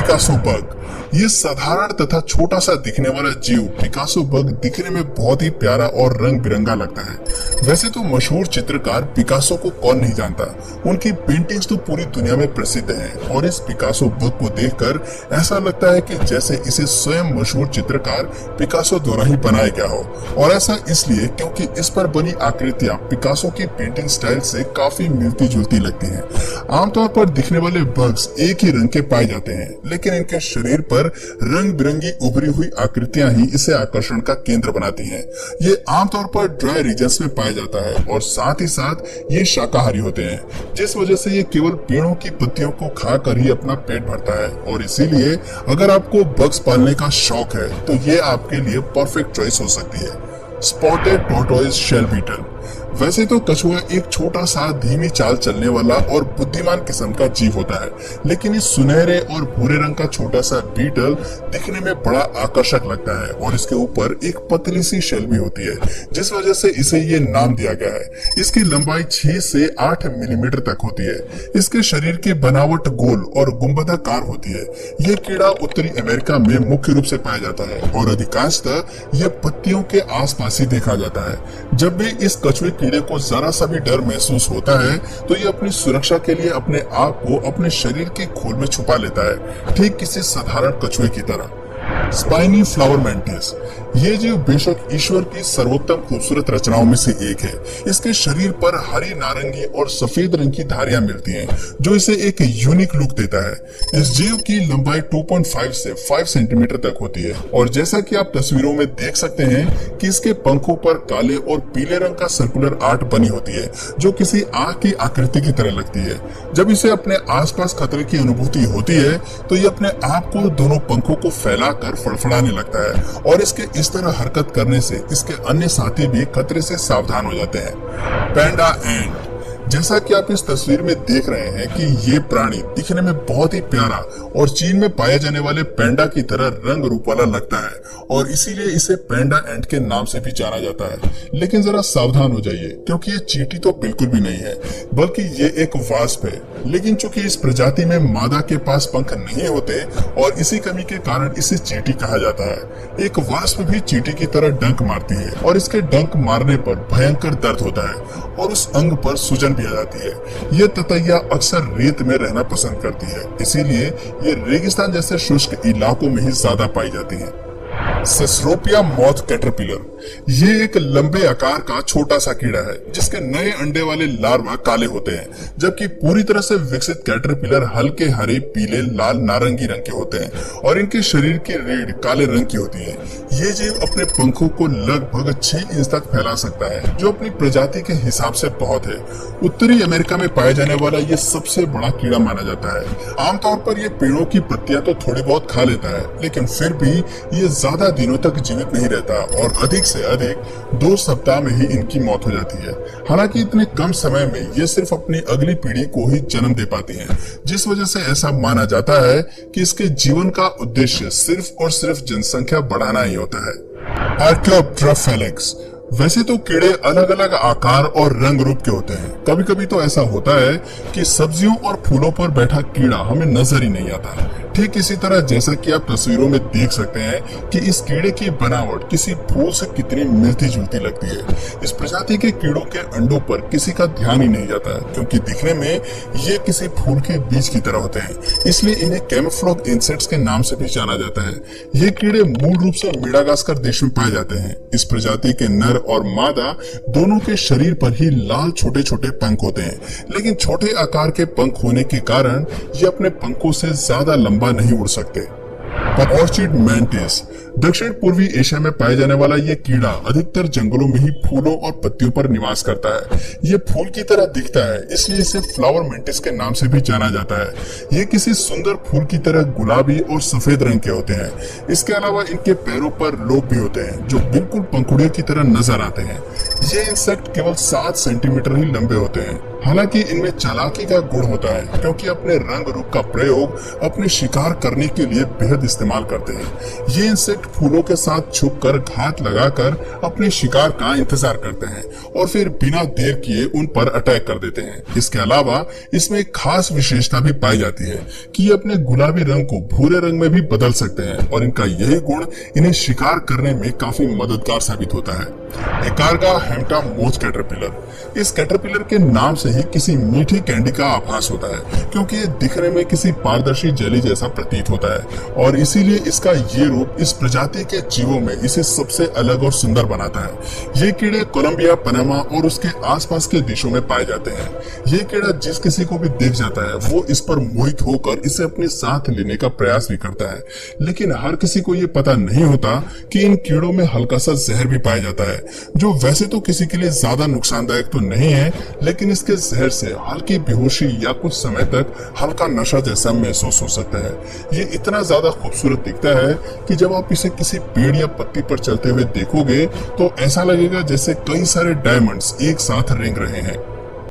Picasso bug. ये साधारण तथा छोटा सा दिखने वाला जीव पिकासो बग दिखने में बहुत ही प्यारा और रंग बिरंगा लगता है। वैसे तो मशहूर चित्रकार पिकासो को कौन नहीं जानता, उनकी पेंटिंग्स तो पूरी दुनिया में प्रसिद्ध हैं और इस पिकासो बग को देखकर ऐसा लगता है कि जैसे इसे स्वयं मशहूर चित्रकार पिकासो द्वारा ही बनाया गया हो। और ऐसा इसलिए क्योंकि इस पर बनी आकृतियां पिकासो की पेंटिंग स्टाइल से काफी मिलती जुलती लगती हैं। आमतौर पर दिखने वाले बग्स एक ही रंग के पाए जाते हैं, लेकिन इनके शरीर पर रंग बिरंगी उभरी हुई आकृतियां ही इसे आकर्षण का केंद्र बनाती हैं। ये आमतौर पर ड्राई रीजन्स में पाया जाता है और साथ ही साथ ये शाकाहारी होते हैं, जिस वजह से ये केवल पेड़ों की पत्तियों को खाकर ही अपना पेट भरता है। और इसीलिए अगर आपको बग्स पालने का शौक है तो ये आपके लिए परफेक्ट चॉइस हो सकती है। Spotted tortoise shell beetle. वैसे तो कछुआ एक छोटा सा धीमी चाल चलने वाला और बुद्धिमान किस्म का जीव होता है, लेकिन इस सुनहरे और भूरे रंग का छोटा सा बीटल दिखने में बड़ा आकर्षक लगता है और इसके ऊपर एक पतली सी शेल भी होती है, जिस वजह से इसे ये नाम दिया गया है। इसकी लंबाई 6 से 8 मिलीमीटर तक होती है। इसके शरीर की बनावट गोल और गुंबदाकार होती है। ये कीड़ा उत्तरी अमेरिका में मुख्य रूप से पाया जाता है और अधिकांशतः ये पत्तियों के आसपास ही देखा जाता है। जब भी इस कछुए कीड़े को जरा सा भी डर महसूस होता है तो ये अपनी सुरक्षा के लिए अपने आप को अपने शरीर के खोल में छुपा लेता है, ठीक किसी साधारण कछुए की तरह। Spiny flower mantis. ये जीव बेशक ईश्वर की सर्वोत्तम खूबसूरत रचनाओं में से एक है। इसके शरीर पर हरी, नारंगी और सफेद रंग की धारियां मिलती हैं, जो इसे एक यूनिक लुक देता है। इस जीव की लंबाई 2.5 से 5 सेंटीमीटर तक होती है और जैसा कि आप तस्वीरों में देख सकते हैं कि इसके पंखों पर काले और पीले रंग का सर्कुलर आर्ट बनी होती है, जो किसी आग की आकृति की तरह लगती है। जब इसे अपने आसपास खतरे की अनुभूति होती है तो ये अपने आप को दोनों पंखों को फैलाकर फड़फड़ाने लगता है और इसके इस तरह हरकत करने से इसके अन्य साथी भी खतरे से सावधान हो जाते हैं। पैंडा एंट। जैसा कि आप इस तस्वीर में देख रहे हैं कि ये प्राणी दिखने में बहुत ही प्यारा और चीन में पाए जाने वाले पैंडा की तरह रंग रूप वाला लगता है और इसीलिए इसे पैंडा एंट के नाम से भी जाना जाता है। लेकिन जरा सावधान हो जाइए, क्योंकि ये चींटी तो बिल्कुल भी नहीं है, बल्कि ये एक वास्प है। लेकिन चूंकि इस प्रजाति में मादा के पास पंख नहीं होते और इसी कमी के कारण इसे चींटी कहा जाता है। एक वास्प भी चींटी की तरह डंक मारती है और इसके डंक मारने पर भयंकर दर्द होता है और उस अंग पर सूजन भी आ जाती है। ये ततैया अक्सर रेत में रहना पसंद करती है, इसीलिए ये रेगिस्तान जैसे शुष्क इलाकों में ही ज्यादा पाई जाती है। सेसरोपिया मॉथ कैटरपिलर। ये एक लंबे आकार का छोटा सा कीड़ा है जिसके नए अंडे वाले लार्वा काले होते हैं, जबकि पूरी तरह से विकसित कैटरपिलर हल्के हरे, पीले, लाल, नारंगी रंग के होते हैं और इनके शरीर की रीढ़ काले रंग की होती है। ये जीव अपने पंखों को लगभग 6 इंच तक फैला सकता है, जो अपनी प्रजाति के हिसाब से बहुत है। उत्तरी अमेरिका में पाया जाने वाला ये सबसे बड़ा कीड़ा माना जाता है। आमतौर पर ये पेड़ों की पत्तियां तो थोड़ी बहुत खा लेता है, लेकिन फिर भी ये ज्यादा दिनों तक जीवित नहीं रहता और अधिक से अधिक 2 सप्ताह में ही इनकी मौत हो जाती है। हालांकि इतने कम समय में ये सिर्फ अपनी अगली पीढ़ी को ही जन्म दे पाती हैं, जिस वजह से ऐसा माना जाता है कि इसके जीवन का उद्देश्य सिर्फ और सिर्फ जनसंख्या बढ़ाना ही होता है। आर्कियोप्टेरोफेलेक्स। वैसे तो कीड़े अलग अलग आकार और रंग रूप के होते हैं। कभी कभी तो ऐसा होता है कि सब्जियों और फूलों पर बैठा कीड़ा हमें नजर ही नहीं आता। ठीक इसी तरह जैसा कि आप तस्वीरों में देख सकते हैं कि इस कीड़े की बनावट किसी फूल से कितनी मिलती जुलती लगती है। इस प्रजाति के कीड़ों के अंडों पर किसी का ध्यान ही नहीं जाता, क्योंकि दिखने में ये किसी फूल के बीज की तरह होते हैं, इसलिए इन्हें कैमोफ्लेज इंसेक्ट्स के नाम से भी जाना जाता है। ये कीड़े मूल रूप से मेडागास्कर देश में पाए जाते हैं। इस प्रजाति के नर और मादा दोनों के शरीर पर ही लाल छोटे छोटे पंख होते हैं, लेकिन छोटे आकार के पंख होने के कारण ये अपने पंखों से ज्यादा लंबा नहीं उड़ सकते। Orchid mantis. दक्षिण पूर्वी एशिया में पाए जाने वाला ये कीड़ा अधिकतर जंगलों में ही फूलों और पत्तियों पर निवास करता है। ये फूल की तरह दिखता है, इसलिए इसे फ्लावर मैंटिस के नाम से भी जाना जाता है। ये किसी सुंदर फूल की तरह गुलाबी और सफेद रंग के होते हैं। इसके अलावा इनके पैरों पर लोब भी होते हैं, जो बिल्कुल पंखुड़ियों की तरह नजर आते हैं। ये इंसेक्ट केवल 7 सेंटीमीटर ही लंबे होते हैं। हालांकि इनमें चालाकी का गुण होता है, क्योंकि अपने रंग रूप का प्रयोग अपने शिकार करने के लिए बेहद इस्तेमाल इस्तेमाल करते हैं। ये इंसेक्ट फूलों के साथ छुपकर घात लगाकर अपने शिकार का इंतजार करते हैं और फिर बिना देर किए उन पर अटैक कर देते हैं। इसके अलावा इसमें एक खास विशेषता भी पाई जाती है कि ये अपने गुलाबी रंग को भूरे रंग में भी बदल सकते हैं और इनका यही गुण इन्हें शिकार करने में काफी मददगार साबित होता है। एकार्गा हेम्टा मोथ कैटरपिलर। इस कैटरपिलर के नाम से ही किसी मीठी कैंडी का आभास होता है, क्योंकि ये दिखने में किसी पारदर्शी जेली जैसा प्रतीत होता है और इसीलिए इसका ये रूप इस प्रजाति के जीवों में इसे सबसे अलग और सुंदर बनाता है। ये कीड़े कोलंबिया, पनामा और उसके आसपास के देशों में पाए जाते हैं। ये कीड़ा जिस किसी को भी देख जाता है वो इस पर मोहित होकर इसे अपने साथ लेने का प्रयास भी करता है, लेकिन हर किसी को ये पता नहीं होता कि इन कीड़ों में हल्का सा जहर भी पाया जाता है, जो वैसे तो किसी के लिए ज्यादा नुकसानदायक तो नहीं है, लेकिन इसके जहर से हल्की बेहोशी या कुछ समय तक हल्का नशा जैसा महसूस हो सकता है। ये इतना ज्यादा खूबसूरत दिखता है कि जब आप इसे किसी पेड़ या पत्ती पर चलते हुए देखोगे तो ऐसा लगेगा जैसे कई सारे डायमंड्स एक साथ रेंग रहे हैं।